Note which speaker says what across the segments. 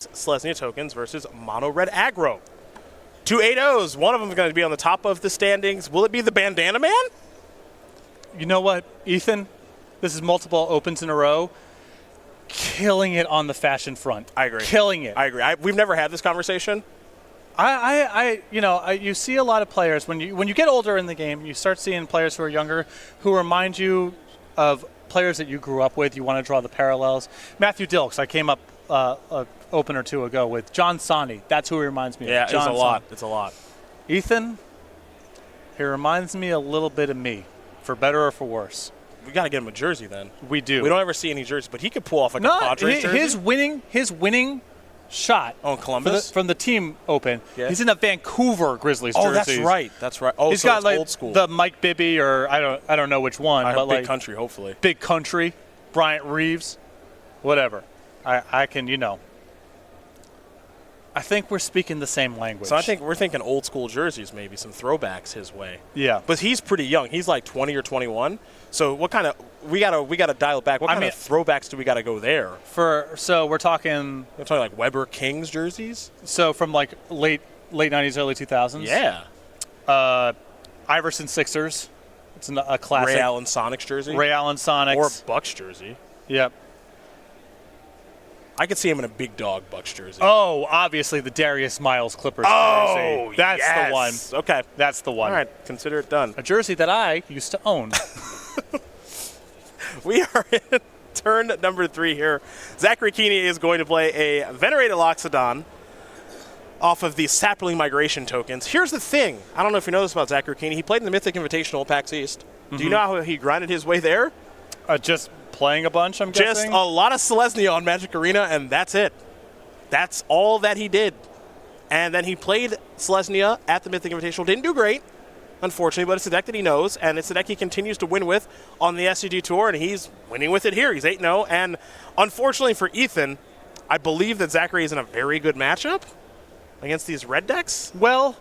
Speaker 1: Selesnya tokens versus Mono Red Aggro. 2 8-0s. One of them is going to be on the top of the standings. Will it be the Bandana Man?
Speaker 2: You know what, Ethan? This is multiple opens in a row. Killing it on the fashion front.
Speaker 1: I agree.
Speaker 2: Killing it.
Speaker 1: I agree. We've never had this conversation.
Speaker 2: You see a lot of players when you get older in the game, you start seeing players who are younger who remind you of players that you grew up with. You want to draw the parallels. Matthew Dilks, I came up an open or two ago with John Sonny. That's who he reminds me of.
Speaker 1: Yeah,
Speaker 2: John
Speaker 1: it's a lot. It's a lot.
Speaker 2: Ethan, he reminds me a little bit of me, for better or for worse.
Speaker 1: We got to get him a jersey then.
Speaker 2: We do.
Speaker 1: We don't ever see any jerseys, but he could pull off a Padres jersey.
Speaker 2: His winning shot
Speaker 1: on Columbus
Speaker 2: from the team open. Yeah. He's in a Vancouver Grizzlies jersey.
Speaker 1: Oh, that's right. That's right. Oh,
Speaker 2: he's
Speaker 1: so
Speaker 2: got
Speaker 1: it's
Speaker 2: like
Speaker 1: old school.
Speaker 2: The Mike Bibby or I don't know which one, but
Speaker 1: Big
Speaker 2: like
Speaker 1: Country, hopefully.
Speaker 2: Big Country, Bryant Reeves, whatever. I can, I think we're speaking the same language.
Speaker 1: So I think we're thinking old school jerseys, maybe some throwbacks his way.
Speaker 2: Yeah,
Speaker 1: but he's pretty young. He's like 20 or 21. So what kind of we gotta dial back. What kind of throwbacks do we gotta go there?
Speaker 2: So we're talking
Speaker 1: like Weber Kings jerseys.
Speaker 2: So from like late 90s, early 2000s.
Speaker 1: Yeah.
Speaker 2: Iverson Sixers. It's a classic.
Speaker 1: Ray Allen Sonics jersey.
Speaker 2: Ray Allen Sonics.
Speaker 1: Or Bucks jersey.
Speaker 2: Yep.
Speaker 1: I could see him in a big dog Bucks jersey.
Speaker 2: Oh, obviously the Darius Miles Clippers jersey. That's the one.
Speaker 1: Okay.
Speaker 2: That's the one.
Speaker 1: All right, consider it done.
Speaker 2: A jersey that I used to own.
Speaker 1: We are in turn number 3 here. Zachary Kiihne is going to play a Venerated Loxodon off of the Sapling Migration tokens. Here's the thing. I don't know if you know this about Zachary Kiihne. He played in the Mythic Invitational at PAX East. Mm-hmm. Do you know how he grinded his way there?
Speaker 2: Just playing a bunch, I'm guessing?
Speaker 1: Just a lot of Selesnya on Magic Arena, and that's it. That's all that he did. And then he played Selesnya at the Mythic Invitational. Didn't do great, unfortunately, but it's a deck that he knows, and it's a deck he continues to win with on the SCG Tour, and he's winning with it here. He's 8-0, and unfortunately for Ethan, I believe that Zachary is in a very good matchup against these red decks.
Speaker 2: Well,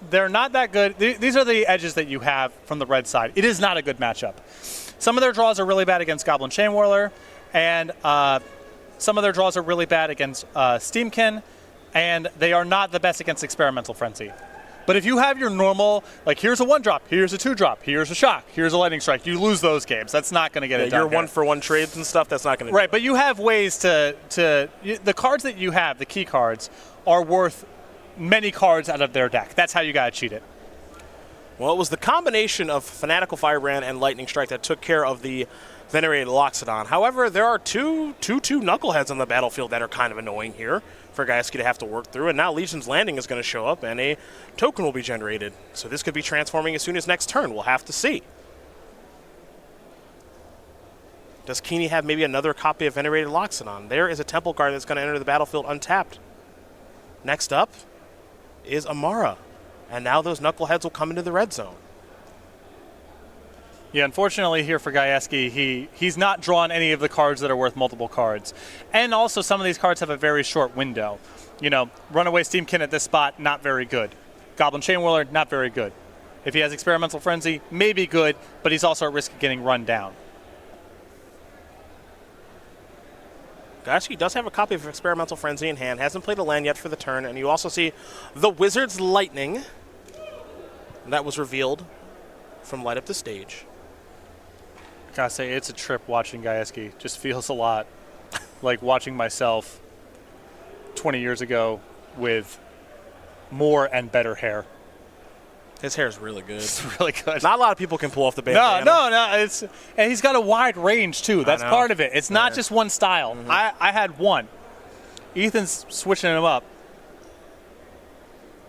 Speaker 2: they're not that good. These are the edges that you have from the red side. It is not a good matchup. Some of their draws are really bad against Goblin Chain Whirler, and some of their draws are really bad against Steamkin, and they are not the best against Experimental Frenzy. But if you have your normal, like here's a 1-drop, here's a 2-drop, here's a shock, here's a lightning strike, you lose those games. That's not going to get it done.
Speaker 1: Your 1-for-1 trades and stuff, that's not going to
Speaker 2: Right, but you have ways the cards that you have, the key cards, are worth many cards out of their deck. That's how you got to cheat it.
Speaker 1: Well, it was the combination of Fanatical Firebrand and Lightning Strike that took care of the Venerated Loxodon. However, there are two Knuckleheads on the battlefield that are kind of annoying here for Gaieski to have to work through, and now Legion's Landing is going to show up, and a token will be generated. So this could be transforming as soon as next turn. We'll have to see. Does Kiihne have maybe another copy of Venerated Loxodon? There is a Temple card that's going to enter the battlefield untapped. Next up is Amara. And now those Knuckleheads will come into the red zone.
Speaker 2: Yeah, unfortunately here for Gaieski, he's not drawn any of the cards that are worth multiple cards. And also some of these cards have a very short window. Runaway Steamkin at this spot, not very good. Goblin Chain Whirler, not very good. If he has Experimental Frenzy, maybe good, but he's also at risk of getting run down.
Speaker 1: Gaieski does have a copy of Experimental Frenzy in hand, hasn't played a land yet for the turn, and you also see the Wizard's Lightning. And that was revealed from Light Up the Stage.
Speaker 2: Gotta say, it's a trip watching Gaieski. Just feels a lot like watching myself 20 years ago with more and better hair.
Speaker 1: His hair is really good.
Speaker 2: It's really good.
Speaker 1: Not a lot of people can pull off the bandana.
Speaker 2: No. And he's got a wide range, too. That's part of it. It's not just one style. Mm-hmm. I had one. Ethan's switching him up.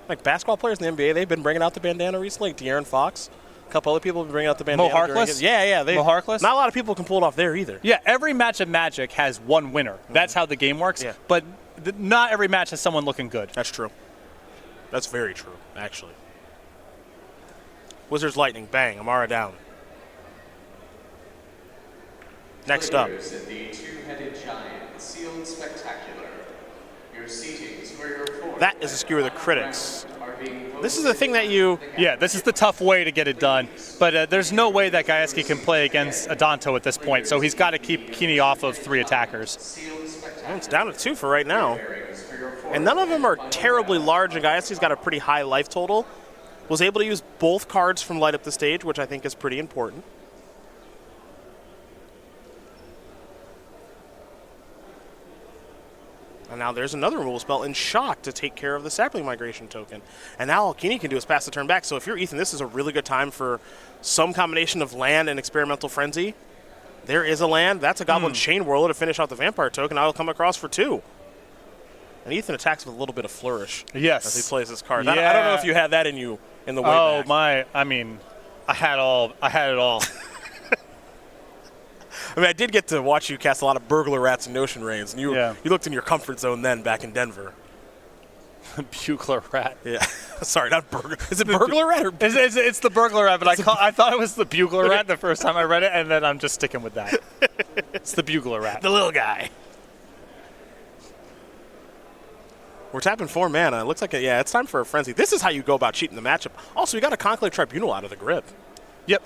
Speaker 1: Like basketball players in the NBA, they've been bringing out the bandana recently. Like De'Aaron Fox. A couple other people have been bringing out the bandana.
Speaker 2: Mo Harkless?
Speaker 1: Yeah.
Speaker 2: Mo Harkless?
Speaker 1: Not a lot of people can pull it off there either.
Speaker 2: Yeah, every match of Magic has one winner. Mm-hmm. That's how the game works. Yeah. But not every match has someone looking good.
Speaker 1: That's true. That's very true, actually. Wizard's Lightning, bang, Amara down. Next up.
Speaker 3: The two-headed giant, sealed spectacular. Your seatings for your
Speaker 1: that is a skewer the critics. This is the thing that you...
Speaker 2: Yeah, this is the tough way to get it done. But there's no way that Gaieski can play against Adanto at this point, so he's got to keep Kiihne off of 3 attackers.
Speaker 3: Spectacular.
Speaker 1: It's down to 2 for right now.
Speaker 3: Bearings for your
Speaker 1: And none of them are
Speaker 3: final
Speaker 1: terribly
Speaker 3: round.
Speaker 1: large, and Gaieski's got a pretty high life total. Was able to use both cards from Light Up the Stage, which I think is pretty important. And now there's another removal spell in Shock to take care of the Sapling Migration token. And now all Kiihne can do is pass the turn back. So if you're Ethan, this is a really good time for some combination of land and Experimental Frenzy. There is a land. That's a Goblin Chain Whirler to finish out the Vampire token. I will come across for 2. And Ethan attacks with a little bit of flourish
Speaker 2: Yes.
Speaker 1: as he plays his card.
Speaker 2: Yeah.
Speaker 1: I don't know if you had that in you in the way
Speaker 2: Oh
Speaker 1: back.
Speaker 2: my! I mean, I had it all.
Speaker 1: I mean, I did get to watch you cast a lot of Burglar Rats and Notion Rains, and you looked in your comfort zone then back in Denver.
Speaker 2: Bugler Rat.
Speaker 1: Yeah. Sorry, not Burglar. Is it Burglar Rat or
Speaker 2: It's the Burglar Rat, but I thought it was the Bugler Rat the first time I read it, and then I'm just sticking with that. It's the Bugler Rat.
Speaker 1: the little guy? We're tapping 4 mana. It looks like, it's time for a Frenzy. This is how you go about cheating the matchup. Also, we got a Conclave Tribunal out of the grip.
Speaker 2: Yep.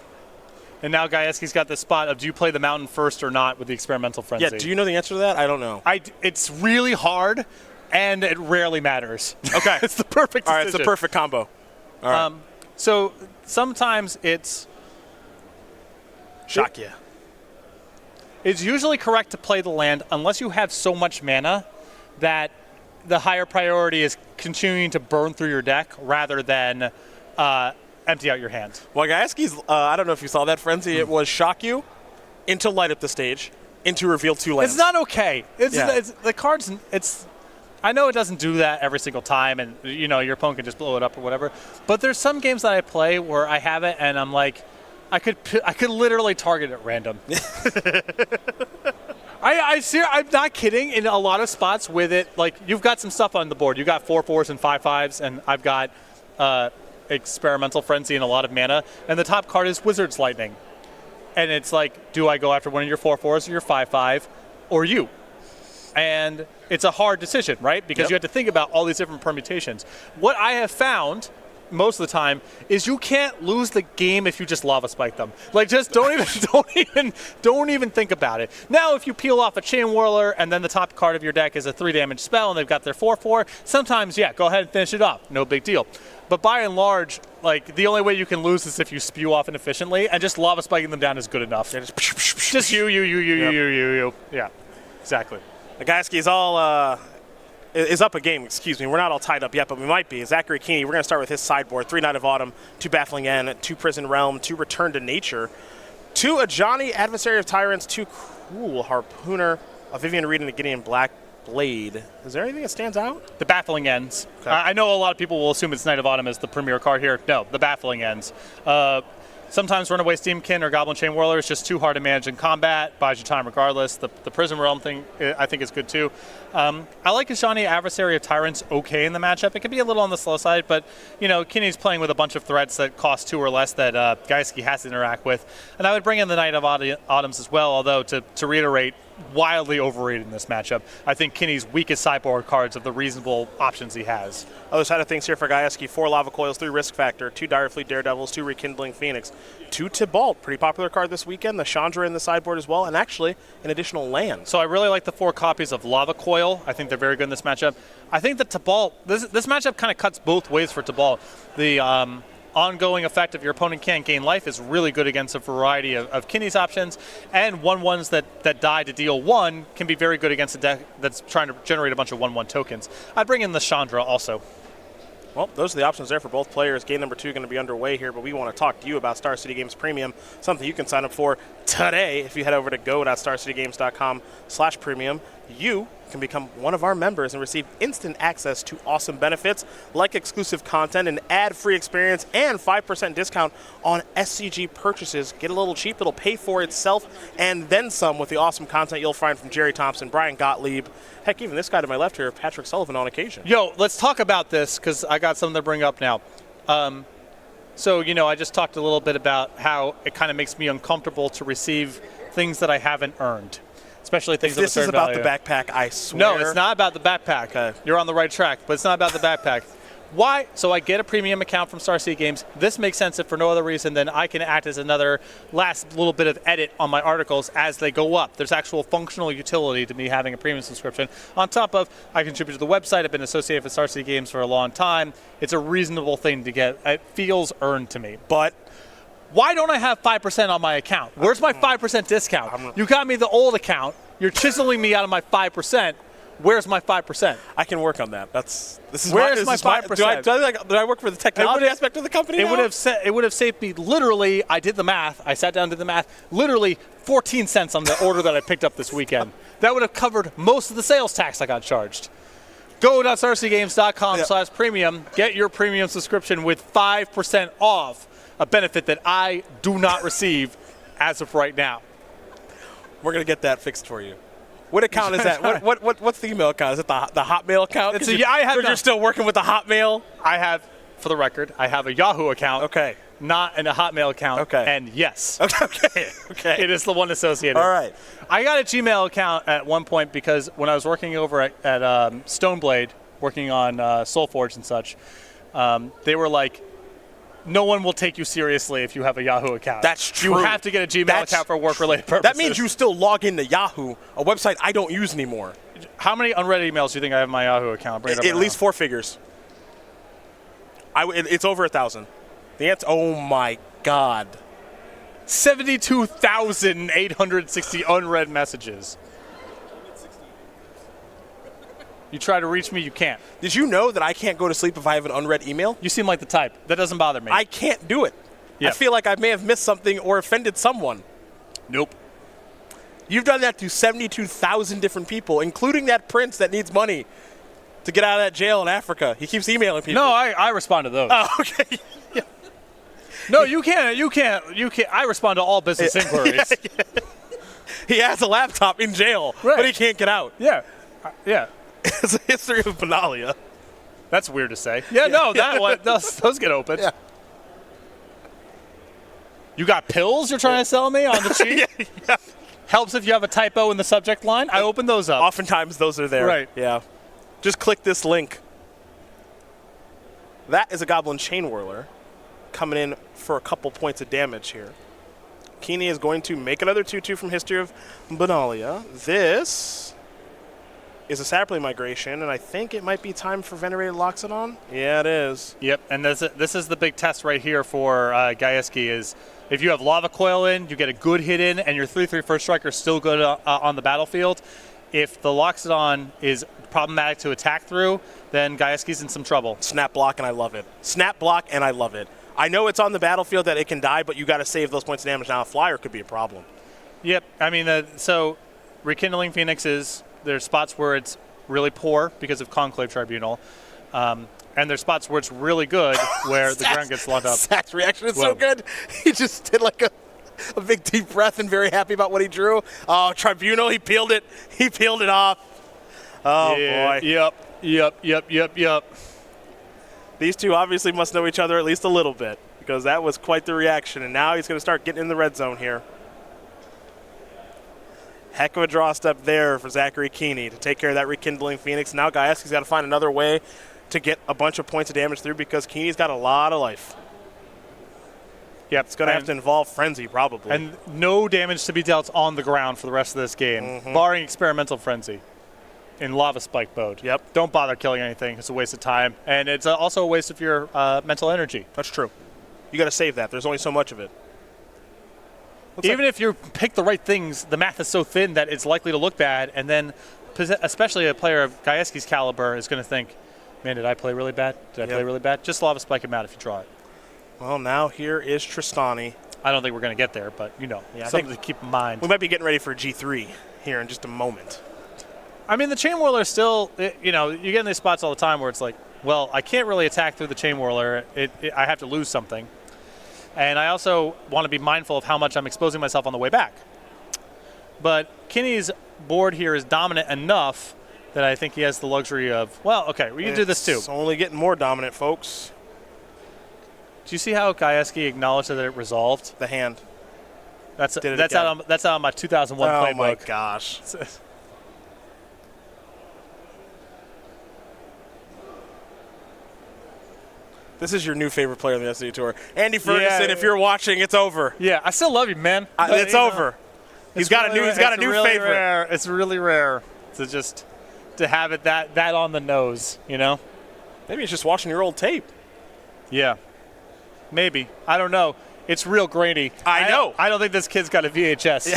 Speaker 2: And now Gaieski's got the spot of do you play the mountain first or not with the Experimental Frenzy?
Speaker 1: Yeah, do you know the answer to that? I don't know.
Speaker 2: It's really hard, and it rarely matters.
Speaker 1: Okay.
Speaker 2: It's the perfect decision.
Speaker 1: All right, it's the perfect combo. All right.
Speaker 2: So sometimes it's
Speaker 1: Shock you.
Speaker 2: It's usually correct to play the land unless you have so much mana that the higher priority is continuing to burn through your deck rather than empty out your hand.
Speaker 1: Well, Gaieski's, I don't know if you saw that Frenzy. It was Shock you into Light Up the Stage, into Reveal 2 lands.
Speaker 2: It's not okay.
Speaker 1: Yeah.
Speaker 2: It's the cards. I know it doesn't do that every single time, and your opponent can just blow it up or whatever. But there's some games that I play where I have it, and I'm like, I could literally target at random. I'm not kidding. In a lot of spots with it, like you've got some stuff on the board. You got 4/4s and 5/5s, and I've got Experimental Frenzy and a lot of mana. And the top card is Wizard's Lightning, and it's like, do I go after one of your 4/4s or your 5/5, or you? And it's a hard decision, right? Because you have to think about all these different permutations. What I have found most of the time is you can't lose the game if you just lava spike them. Like, just don't even think about it. Now, if you peel off a Chain Whirler and then the top card of your deck is a 3 damage spell and they've got their 4/4, sometimes go ahead and finish it off. No big deal. But by and large, like, the only way you can lose is if you spew off inefficiently, and just lava spiking them down is good enough.
Speaker 1: Yeah,
Speaker 2: Just you. Yeah, exactly.
Speaker 1: The Gaieski's all is up a game, excuse me. We're not all tied up yet, but we might be. Zachary Kiihne, we're going to start with his sideboard. 3 Knight of Autumn, 2 Baffling End, 2 Prison Realm, 2 Return to Nature, 2 Ajani, Adversary of Tyrants, 2 Cruel Harpooner, a Vivian Reed, and a Gideon Black Blade. Is there anything that stands out?
Speaker 2: The Baffling Ends.
Speaker 1: Okay.
Speaker 2: I know a lot of people will assume it's Knight of Autumn as the premier card here. No, the Baffling Ends. Sometimes Runaway Steamkin or Goblin Chain Whirler is just too hard to manage in combat. Buys you time regardless. The Prison Realm thing I think is good too. I like Ajani, Adversary of Tyrants, okay in the matchup. It can be a little on the slow side, but Kiihne's playing with a bunch of threats that cost 2 or less that Gaieski has to interact with. And I would bring in the Knight of Autumns as well, although to reiterate, wildly overrated in this matchup. I think Kiihne's weakest sideboard cards of the reasonable options he has.
Speaker 1: Other side of things here for Gaieski, 4 Lava Coils, 3 Risk Factor, 2 Dire Fleet Daredevils, 2 Rekindling Phoenix, 2 Tibalt, pretty popular card this weekend, the Chandra in the sideboard as well, and actually an additional land.
Speaker 2: So I really like the 4 copies of Lava Coil. I think they're very good in this matchup. I think the Tibalt, this matchup kind of cuts both ways for Tibalt. The ongoing effect of your opponent can't gain life is really good against a variety of Kiihne's options, and 1/1s that die to deal 1 can be very good against a deck that's trying to generate a bunch of 1/1 tokens. I'd bring in the Chandra also.
Speaker 1: Well, those are the options there for both players. Game number 2 going to be underway here, but we want to talk to you about Star City Games Premium, something you can sign up for today. If you head over to go.starcitygames.com/premium, you can become one of our members and receive instant access to awesome benefits like exclusive content, an ad-free experience, and 5% discount on SCG purchases. Get a little cheap. It'll pay for itself and then some with the awesome content you'll find from Jerry Thompson, Brian Gottlieb, heck, even this guy to my left here, Patrick Sullivan on occasion.
Speaker 2: Yo, let's talk about this because I got something to bring up now. So, I just talked a little bit about how it kind of makes me uncomfortable to receive things that I haven't earned, especially things
Speaker 1: If
Speaker 2: of a
Speaker 1: this is
Speaker 2: certain
Speaker 1: about
Speaker 2: value.
Speaker 1: the backpack, I swear.
Speaker 2: No, it's not about the backpack.
Speaker 1: Okay.
Speaker 2: You're on the right track, but it's not about the backpack. Why? So I get a premium account from Star City Games. This makes sense if for no other reason than I can act as another last little bit of edit on my articles as they go up. There's actual functional utility to me having a premium subscription. On top of, I contribute to the website. I've been associated with Star City Games for a long time. It's a reasonable thing to get. It feels earned to me. But why don't I have 5% on my account? Where's my 5% discount? You got me the old account. You're chiseling me out of my 5%. Where's my 5%?
Speaker 1: I can work on that. Where's
Speaker 2: my 5%?
Speaker 1: Do I work for the technology aspect of the company?
Speaker 2: It would have saved me literally. I did the math. I sat down and did the math. Literally 14 cents on the order that I picked up this weekend. That would have covered most of the sales tax I got charged. Go.starcitygames.com/premium. Get your premium subscription with 5% off. A benefit that I do not receive as of right now.
Speaker 1: We're gonna get that fixed for you. What account is that? What's the email account? Is it the Hotmail account? You're still working with the Hotmail?
Speaker 2: I have, for the record, I have a Yahoo account.
Speaker 1: Okay.
Speaker 2: Not a Hotmail account.
Speaker 1: Okay.
Speaker 2: And yes.
Speaker 1: Okay.
Speaker 2: It is the one associated.
Speaker 1: All right.
Speaker 2: I got a Gmail account at one point because when I was working over at Stoneblade, working on Soulforge and such, they were like, no one will take you seriously if you have a Yahoo account.
Speaker 1: That's true.
Speaker 2: You have to get a Gmail account for work-related purposes.
Speaker 1: That means you still log into Yahoo, a website I don't use anymore.
Speaker 2: How many unread emails do you think I have in my Yahoo account?
Speaker 1: At least 4 figures. It's over 1,000. The answer, oh my God.
Speaker 2: 72,860 unread messages. You try to reach me, you can't.
Speaker 1: Did you know that I can't go to sleep if I have an unread email?
Speaker 2: You seem like the type. That doesn't bother me.
Speaker 1: I can't do it.
Speaker 2: Yep.
Speaker 1: I feel like I may have missed something or offended someone.
Speaker 2: Nope.
Speaker 1: You've done that to 72,000 different people, including that prince that needs money to get out of that jail in Africa. He keeps emailing people.
Speaker 2: No, I respond to those.
Speaker 1: Oh, okay. Yeah.
Speaker 2: No, you can't. I respond to all business inquiries.
Speaker 1: Yeah. He has a laptop in jail,
Speaker 2: right,
Speaker 1: but he can't get out.
Speaker 2: Yeah. Yeah.
Speaker 1: It's a history of Benalia.
Speaker 2: That's weird to say. Yeah, no, that one, those get opened.
Speaker 1: Yeah.
Speaker 2: You got pills you're trying to sell me on the cheap?
Speaker 1: Yeah.
Speaker 2: Helps if you have a typo in the subject line. I open those up.
Speaker 1: Oftentimes those are there.
Speaker 2: Right.
Speaker 1: Yeah. Just click this link. That is a Goblin Chain Whirler coming in for a couple points of damage here. Kiihne is going to make another 2/2 from History of Benalia. This is a Saproling migration, and I think it might be time for Venerated Loxodon. Yeah, it is.
Speaker 2: Yep, and this is the big test right here for Gaieski is if you have Lava Coil in, you get a good hit in, and your 3/3 First Striker is still good on the battlefield. If the Loxodon is problematic to attack through, then Gaieski's in some trouble.
Speaker 1: Snap block, and I love it. Snap block, and I love it. I know it's on the battlefield that it can die, but you got to save those points of damage. Now a flyer could be a problem.
Speaker 2: Yep, I mean, so Rekindling Phoenixes, there's spots where it's really poor because of Conclave Tribunal, and there's spots where it's really good where the ground gets locked up.
Speaker 1: Zach's reaction is so good. He just did like a big deep breath and very happy about what he drew. Oh, Tribunal, he peeled it. He peeled it off. Oh, boy.
Speaker 2: Yep.
Speaker 1: These two obviously must know each other at least a little bit because that was quite the reaction, and now he's going to start getting in the red zone here. Heck of a draw step there for Zachary Kiihne to take care of that Rekindling Phoenix. Now Gaieski's got to find another way to get a bunch of points of damage through because Kiihne's got a lot of life.
Speaker 2: Yep.
Speaker 1: It's going to have to involve Frenzy probably.
Speaker 2: And no damage to be dealt on the ground for the rest of this game, barring Experimental Frenzy in Lava Spike mode.
Speaker 1: Yep.
Speaker 2: Don't bother killing anything. It's a waste of time. And it's also a waste of your mental energy.
Speaker 1: That's true. You got to save that. There's only so much of it.
Speaker 2: Even if you pick the right things, the math is so thin that it's likely to look bad, and then especially a player of Gaieski's caliber is going to think, man, did I play really bad? Did I play really bad? Just Lava Spike him out if you draw it.
Speaker 1: Well, now here is Tristani.
Speaker 2: I don't think we're going to get there, but, something to keep in mind.
Speaker 1: We might be getting ready for G3 here in just a moment.
Speaker 2: I mean, the Chain Whirler still, you get in these spots all the time where it's like, well, I can't really attack through the Chain Whirler. I have to lose something. And I also want to be mindful of how much I'm exposing myself on the way back. But Kiihne's board here is dominant enough that I think he has the luxury of, well, okay, we can do this too.
Speaker 1: It's only getting more dominant, folks.
Speaker 2: Do you see how Gaieski acknowledged that it resolved?
Speaker 1: The hand.
Speaker 2: That's out on my 2001 playbook.
Speaker 1: Oh, my gosh. This is your new favorite player on the SCG Tour. Andy Ferguson,
Speaker 2: Yeah.
Speaker 1: if you're watching, it's over.
Speaker 2: Yeah, I still love you, man. But,
Speaker 1: It's
Speaker 2: you know,
Speaker 1: over. He's got a new
Speaker 2: really
Speaker 1: favorite.
Speaker 2: Rare. It's really rare to have it that on the nose, you know?
Speaker 1: Maybe he's just watching your old tape.
Speaker 2: Yeah. Maybe. I don't know. It's real grainy.
Speaker 1: I know.
Speaker 2: I don't think this kid's got a VHS.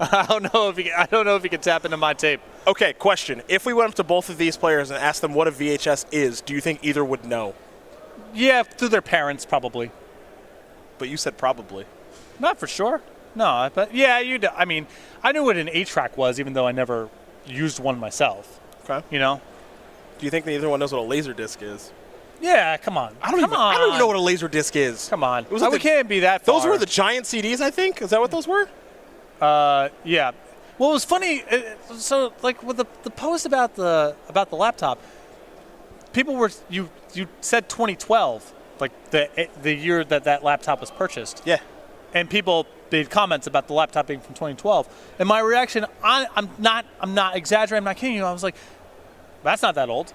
Speaker 2: I don't know if he can tap into my tape.
Speaker 1: Okay, question. If we went up to both of these players and asked them what a VHS is, do you think either would know?
Speaker 2: Yeah, through their parents probably.
Speaker 1: But you said probably.
Speaker 2: Not for sure. No, but yeah, I mean, I knew what an 8-track was, even though I never used one myself.
Speaker 1: Okay.
Speaker 2: You know?
Speaker 1: Do you think neither one knows what a laser disc is?
Speaker 2: Yeah, come on.
Speaker 1: I don't even know what a laser disc is.
Speaker 2: Come on.
Speaker 1: Was like
Speaker 2: We can't be that far.
Speaker 1: Those were the giant CDs, I think. Is that what those were?
Speaker 2: Yeah. Well, it was funny. So, like with the post about the laptop, people were you said 2012, like the year that laptop was purchased.
Speaker 1: Yeah.
Speaker 2: And people made comments about the laptop being from 2012. And my reaction, I'm not exaggerating. I'm not kidding you. I was like, that's not that old.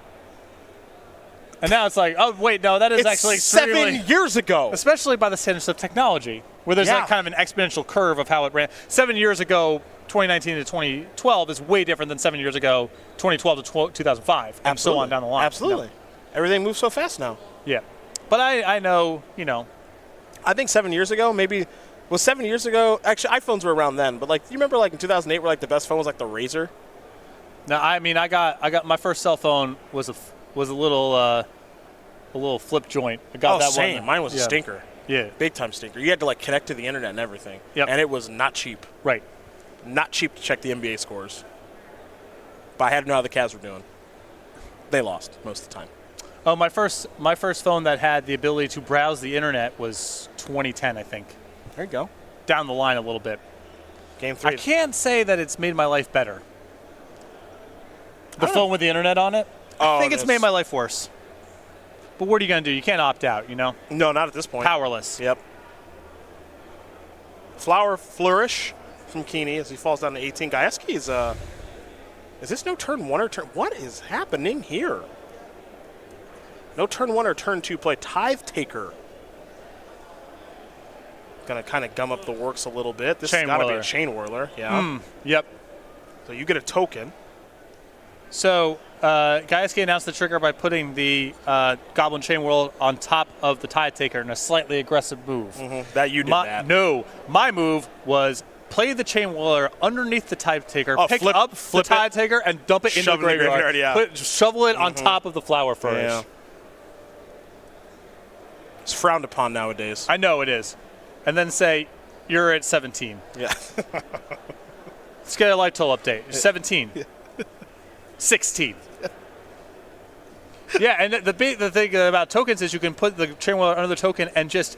Speaker 2: And now it's like, oh wait, no, that is
Speaker 1: It's
Speaker 2: actually
Speaker 1: 7 years ago.
Speaker 2: especially by the standards of technology, where there's
Speaker 1: Yeah.
Speaker 2: like kind of an exponential curve of how it ran. 7 years ago, 2019 to 2012 is way different than 7 years ago, 2012 to 2005, and so on down the line.
Speaker 1: Absolutely.
Speaker 2: You know?
Speaker 1: Everything moves so fast now.
Speaker 2: Yeah. But I know, you know.
Speaker 1: I think 7 years ago, maybe. Was 7 years ago? Actually, iPhones were around then. But like, you remember like in 2008, where like the best phone was like the Razr?
Speaker 2: Now, I mean, I got my first cell phone was a little flip joint. I got that
Speaker 1: same.
Speaker 2: one.
Speaker 1: Mine was a
Speaker 2: Yeah.
Speaker 1: stinker.
Speaker 2: Yeah.
Speaker 1: Big time stinker. You had to like connect to the internet and everything.
Speaker 2: Yep.
Speaker 1: And it was not cheap.
Speaker 2: Right.
Speaker 1: Not cheap to check the NBA scores. But I had to know how the Cavs were doing. They lost most of the time.
Speaker 2: Oh, my first phone that had the ability to browse the internet was 2010, I think.
Speaker 1: There you go.
Speaker 2: Down the line a little bit.
Speaker 1: Game 3.
Speaker 2: I can't say that it's made my life better. The
Speaker 1: don't
Speaker 2: phone with the internet on it? I think it's
Speaker 1: this-
Speaker 2: made my life worse. But what are you going to do? You can't opt out, you know?
Speaker 1: No, not at this point.
Speaker 2: Powerless.
Speaker 1: Yep. Flower Flourish from Kiihne as he falls down to 18. Gaieski is this no turn 1 or turn? What is happening here? No turn 1 or turn 2 play. Tithe Taker. Gonna kind of gum up the works a little bit. This has
Speaker 2: Chain
Speaker 1: got to be
Speaker 2: whirler.
Speaker 1: a chain whirler. Yeah.
Speaker 2: Yep.
Speaker 1: So you get a token.
Speaker 2: So Gaieski announced the trigger by putting the Goblin Chain Whirl on top of the Tide Taker in a slightly aggressive move.
Speaker 1: That you did that.
Speaker 2: No, my move was play the Chain Whirler underneath the Tide Taker,
Speaker 1: Oh,
Speaker 2: pick
Speaker 1: flip
Speaker 2: up the
Speaker 1: it.
Speaker 2: Tide Taker, and dump it into
Speaker 1: Shove
Speaker 2: the
Speaker 1: it in the
Speaker 2: graveyard.
Speaker 1: graveyard, yeah.
Speaker 2: Shovel it on top of the Flower Flourish.
Speaker 1: Yeah. It's frowned upon nowadays.
Speaker 2: I know it is. And then say, you're at 17.
Speaker 1: Yeah.
Speaker 2: Let's get a life total update. You're 17. 16. Yeah, and the thing about tokens is you can put the Chain Whirler under the token and just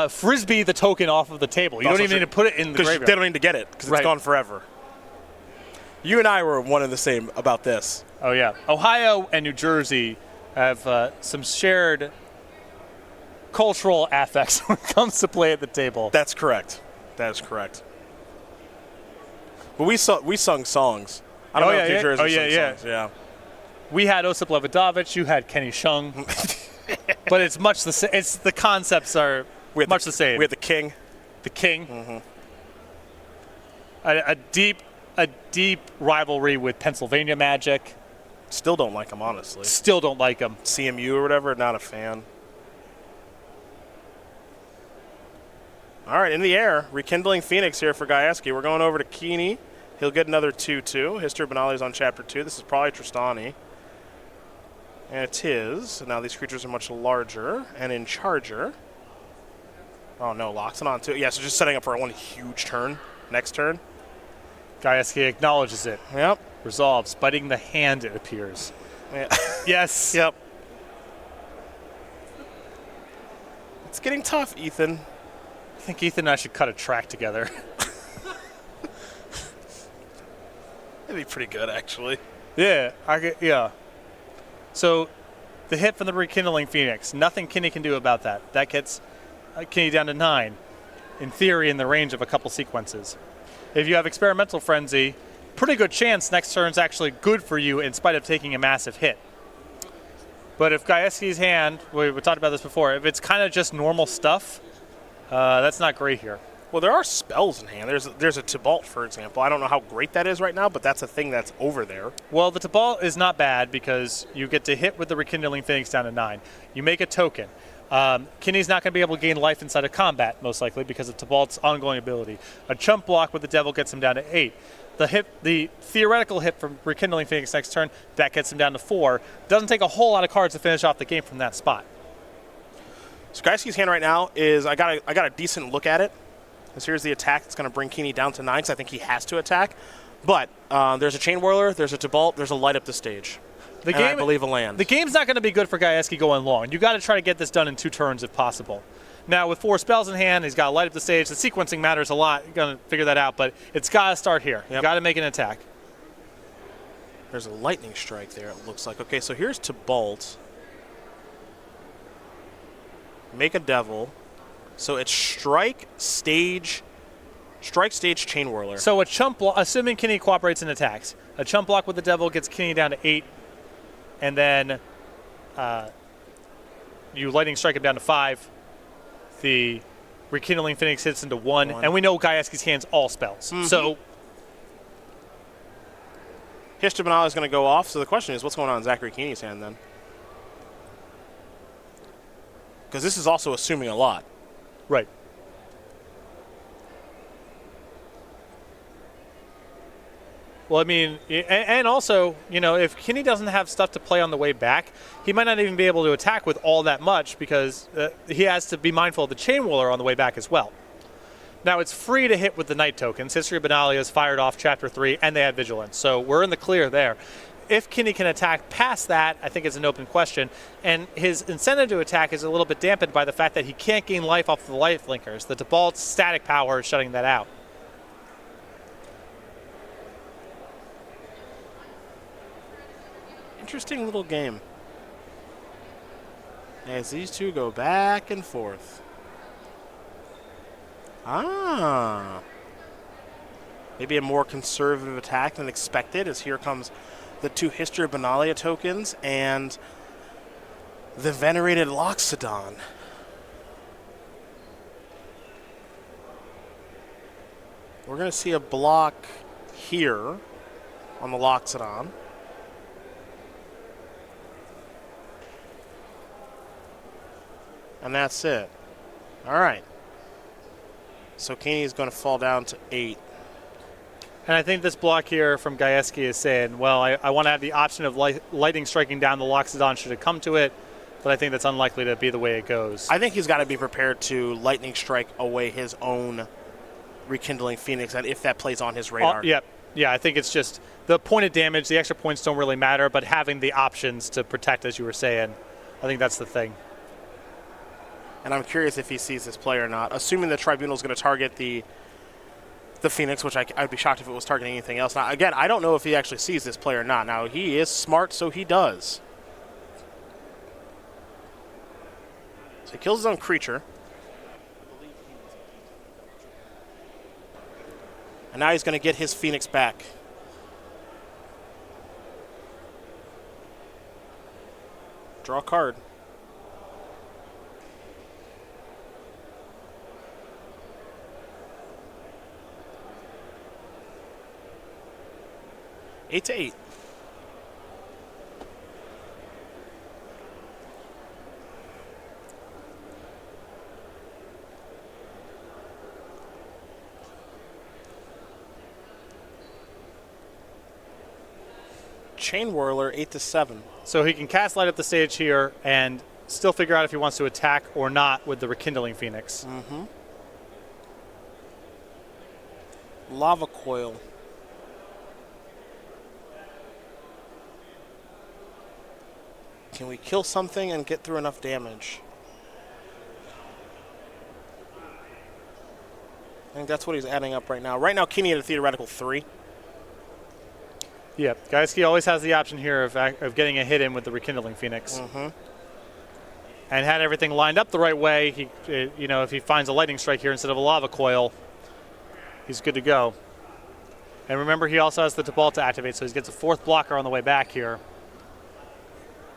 Speaker 2: frisbee the token off of the table. You don't even need to put it in the
Speaker 1: Because
Speaker 2: graveyard.
Speaker 1: they don't need to get it because it's
Speaker 2: Right.
Speaker 1: gone forever. You and I were one and the same about this.
Speaker 2: Oh, yeah. Ohio and New Jersey have some shared cultural affects when it comes to play at the table.
Speaker 1: That's correct. That is correct. But we sung songs. I don't know if New Jersey sung songs. Yeah.
Speaker 2: We had Osip Levitovich. You had Kenny Shung. But it's much the same. It's the concepts are much the same.
Speaker 1: We had the King.
Speaker 2: The King. A deep rivalry with Pennsylvania Magic.
Speaker 1: Still don't like him, honestly.
Speaker 2: Still don't like him.
Speaker 1: CMU or whatever, not a fan. All right, in the air, Rekindling Phoenix here for Gaieski. We're going over to Kiihne. He'll get another 2-2. History of Benali is on Chapter 2. This is probably Tristani. And it is. Now these creatures are much larger and in charger. Oh, no, locks it on too. Yeah, so just setting up for one huge turn. Next turn.
Speaker 2: Gaieski acknowledges it.
Speaker 1: Yep.
Speaker 2: Resolves. Biting the hand, it appears.
Speaker 1: Yeah.
Speaker 2: Yes.
Speaker 1: Yep. It's getting tough, Ethan.
Speaker 2: I think Ethan and I should cut a track together.
Speaker 1: That'd be pretty good, actually.
Speaker 2: Yeah. So, the hit from the Rekindling Phoenix. Nothing Kiihne can do about that. That gets Kiihne down to 9. In theory, in the range of a couple sequences. If you have Experimental Frenzy, pretty good chance next turn's actually good for you in spite of taking a massive hit. But if Gaieski's hand, we talked about this before, if it's kind of just normal stuff, that's not great here.
Speaker 1: Well, there are spells in hand. There's a Tibalt, for example. I don't know how great that is right now, but that's a thing that's over there.
Speaker 2: Well, the Tibalt is not bad because you get to hit with the Rekindling Phoenix down to 9. You make a token. Kiihne's not going to be able to gain life inside of combat, most likely, because of Tibalt's ongoing ability. A chump block with the Devil gets him down to 8. The theoretical hit from Rekindling Phoenix next turn, that gets him down to 4. Doesn't take a whole lot of cards to finish off the game from that spot.
Speaker 1: So Gaieski's hand right now is, I got a decent look at it. Because here's the attack that's going to bring Kiihne down to 9, because I think he has to attack. But there's a Chain Whirler, there's a Tibalt, there's a Light Up the Stage. And I believe a land.
Speaker 2: The game's not going to be good for Gaieski going long. You got to try to get this done in 2 turns if possible. Now, with 4 spells in hand, he's got to light up the stage. The sequencing matters a lot. You're going to figure that out, but it's got to start here.
Speaker 1: Yep.
Speaker 2: You got to make an attack.
Speaker 1: There's a Lightning Strike there, it looks like. Okay, so here's Tibalt. Make a Devil. So it's Strike, Stage, Chain Whirler.
Speaker 2: So a chump block, assuming Kiihne cooperates and attacks, a chump block with the Devil gets Kiihne down to 8, and then you Lightning Strike him down to 5. The Rekindling Phoenix hits into 1, and we know Gaieski's hand's all spells.
Speaker 1: Mm-hmm.
Speaker 2: So
Speaker 1: History Banale is going to go off, so the question is, what's going on in Zachary Kiihne's hand then? Because this is also assuming a lot.
Speaker 2: right. Well, I mean, and also, if Kiihne doesn't have stuff to play on the way back, he might not even be able to attack with all that much because he has to be mindful of the Chain Whirler on the way back as well. Now, it's free to hit with the Night tokens. History of Benalia has fired off Chapter 3, and they have Vigilance. So we're in the clear there. If Kiihne can attack past that, I think it's an open question. And his incentive to attack is a little bit dampened by the fact that he can't gain life off of the life linkers. The Tibalt's static power is shutting that out.
Speaker 1: Interesting little game. As these two go back and forth. Maybe a more conservative attack than expected, as here comes the 2 History of Benalia tokens and the Venerated Loxodon. We're going to see a block here on the Loxodon. And that's it. All right. So Kiihne is going to fall down to 8.
Speaker 2: And I think this block here from Gaieski is saying, well, I want to have the option of lightning striking down the Loxodon should it come to it, but I think that's unlikely to be the way it goes.
Speaker 1: I think he's got to be prepared to lightning strike away his own Rekindling Phoenix, and if that plays on his radar.
Speaker 2: Yeah, I think it's just the point of damage, the extra points don't really matter, but having the options to protect, as you were saying, I think that's the thing.
Speaker 1: And I'm curious if he sees this play or not. Assuming the Tribunal is going to target the Phoenix, which I'd be shocked if it was targeting anything else. Now, again, I don't know if he actually sees this play or not. Now, he is smart, so he does. So he kills his own creature. And now he's going to get his Phoenix back. Draw a card. Eight to 8. Chain Whirler 8 to 7.
Speaker 2: So he can cast Light Up the Stage here and still figure out if he wants to attack or not with the Rekindling Phoenix.
Speaker 1: Mm-hmm. Lava Coil. Can we kill something and get through enough damage? I think that's what he's adding up right now. Right now, Kiihne at a theoretical 3.
Speaker 2: Yeah, Gaieski always has the option here of getting a hit in with the Rekindling Phoenix.
Speaker 1: Mm-hmm.
Speaker 2: And had everything lined up the right way, if he finds a Lightning Strike here instead of a Lava Coil, he's good to go. And remember, he also has the Tibalt to activate, so he gets a 4th blocker on the way back here.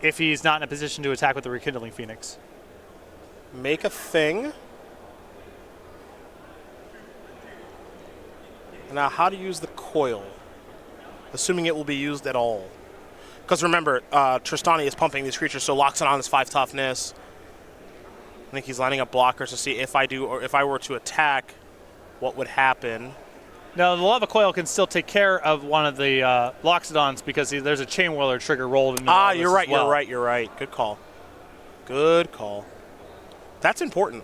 Speaker 2: if he's not in a position to attack with the Rekindling Phoenix.
Speaker 1: Make a thing. Now, how to use the coil? Assuming it will be used at all. Because remember, Tristani is pumping these creatures, so locks it on his 5 toughness. I think he's lining up blockers to see if I do, or if I were to attack, what would happen.
Speaker 2: Now, the Lava Coil can still take care of one of the Loxodons because there's a Chain Whirler trigger rolled into all this
Speaker 1: You're right,
Speaker 2: as well.
Speaker 1: you're right. Good call. Good call. That's important.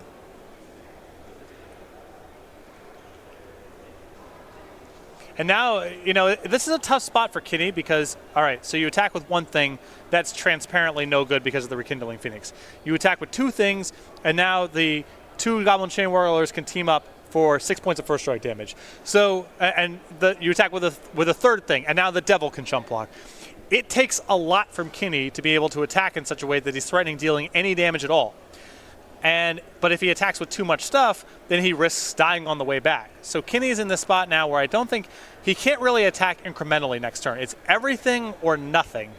Speaker 2: And now, this is a tough spot for Kiihne because, all right, so you attack with one thing that's transparently no good because of the Rekindling Phoenix. You attack with 2 things, and now the 2 Goblin Chain Whirlers can team up for 6 points of first strike damage. So, you attack with a 3rd thing, and now the Devil can jump block. It takes a lot from Kiihne to be able to attack in such a way that he's threatening dealing any damage at all. But if he attacks with too much stuff, then he risks dying on the way back. So Kiihne's in this spot now where I don't think he can't really attack incrementally next turn. It's everything or nothing.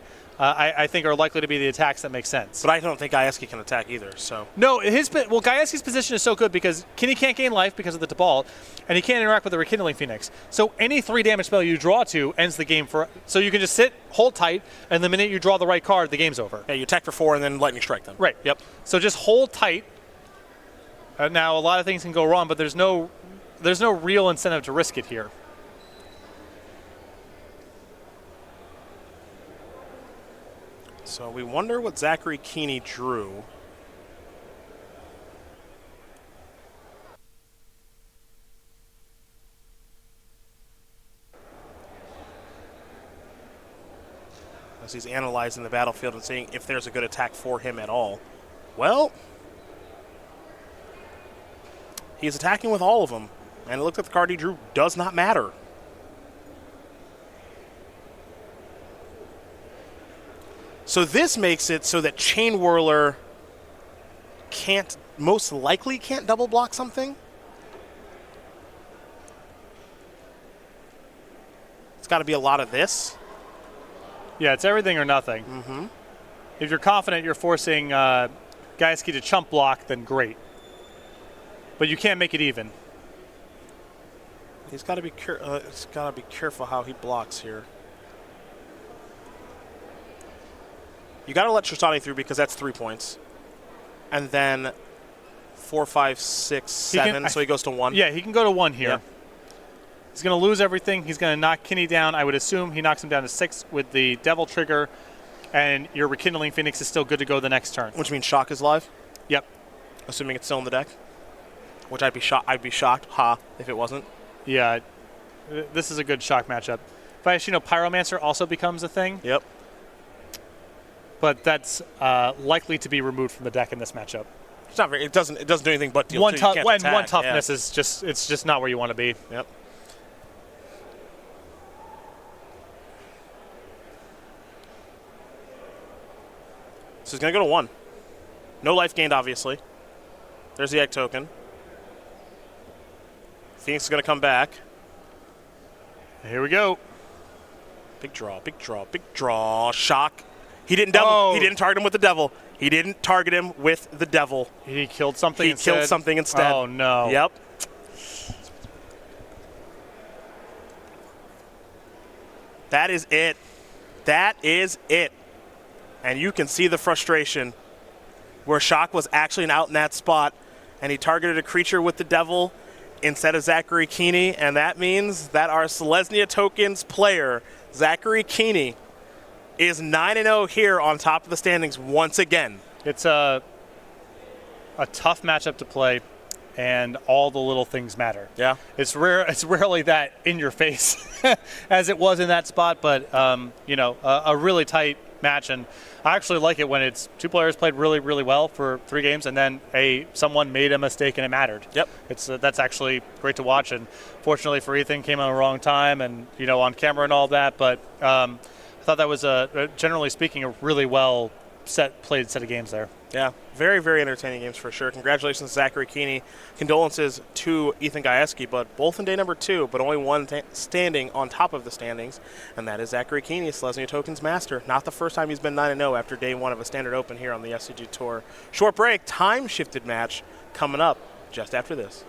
Speaker 2: I think are likely to be the attacks that make sense.
Speaker 1: But I don't think Gaieski can attack either. So
Speaker 2: no, Gaieski's position is so good because Kiihne can't gain life because of the Tibalt, and he can't interact with the Rekindling Phoenix. So any 3 damage spell you draw to ends the game so you can just sit, hold tight, and the minute you draw the right card, the game's over.
Speaker 1: Yeah, you attack for 4 and then lightning strike them.
Speaker 2: Right.
Speaker 1: Yep.
Speaker 2: So just hold tight. Now a lot of things can go wrong, but there's no real incentive to risk it here.
Speaker 1: So we wonder what Zachary Kiihne drew. As he's analyzing the battlefield and seeing if there's a good attack for him at all. Well, he's attacking with all of them. And it looks like the card he drew does not matter. So this makes it so that Chain Whirler most likely can't double block something. It's got to be a lot of this.
Speaker 2: Yeah, it's everything or nothing.
Speaker 1: Mm-hmm.
Speaker 2: If you're confident you're forcing Gaieski to chump block, then great. But you can't make it even.
Speaker 1: He's got to be careful how he blocks here. You got to let Tristani through because that's 3 points. And then 4, 5, 6, 7, so he goes to 1.
Speaker 2: Yeah, he can go to 1 here.
Speaker 1: Yep.
Speaker 2: He's going to lose everything. He's going to knock Kiihne down. I would assume he knocks him down to 6 with the Devil trigger, and your Rekindling Phoenix is still good to go the next turn.
Speaker 1: Which means Shock is live?
Speaker 2: Yep.
Speaker 1: Assuming it's still in the deck? Which I'd be shocked, if it wasn't.
Speaker 2: Yeah, this is a good shock matchup. Viashino Pyromancer also becomes a thing.
Speaker 1: Yep.
Speaker 2: But that's likely to be removed from the deck in this matchup.
Speaker 1: It's not very. It doesn't do anything but deal
Speaker 2: one
Speaker 1: 2. You can't attack.
Speaker 2: One toughness is just not where you want to be.
Speaker 1: Yep. So he's gonna go to 1. No life gained, obviously. There's the egg token. Phoenix is gonna come back.
Speaker 2: Here we go.
Speaker 1: Big draw, big draw, big draw. Shock. He didn't devil.
Speaker 2: Oh.
Speaker 1: He didn't target him with the devil. He didn't target him with the devil.
Speaker 2: He killed something
Speaker 1: He
Speaker 2: instead.
Speaker 1: killed something instead.
Speaker 2: Oh, no.
Speaker 1: Yep. That is it. That is it. And you can see the frustration where Shock was actually out in that spot, and he targeted a creature with the devil instead of Zachary Kiihne, and that means that our Selesnya Tokens player, Zachary Kiihne, is 9-0 here on top of the standings once again.
Speaker 2: It's a tough matchup to play, and all the little things matter.
Speaker 1: Yeah.
Speaker 2: It's rarely that in your face as it was in that spot, but a really tight match, and I actually like it when it's 2 players played really, really well for 3 games, and then someone made a mistake and it mattered.
Speaker 1: Yep.
Speaker 2: That's actually great to watch, and fortunately for Ethan, came at the wrong time and on camera and all that, but I thought that was generally speaking a really well played set of games there.
Speaker 1: Yeah, very, very entertaining games for sure. Congratulations to Zachary Kiihne. Condolences to Ethan Gaieski, but both in day number 2, but only one standing on top of the standings, and that is Zachary Kiihne, Selesnya Tokens Master. Not the first time he's been 9-0 after day 1 of a Standard Open here on the SCG Tour. Short break, time-shifted match coming up just after this.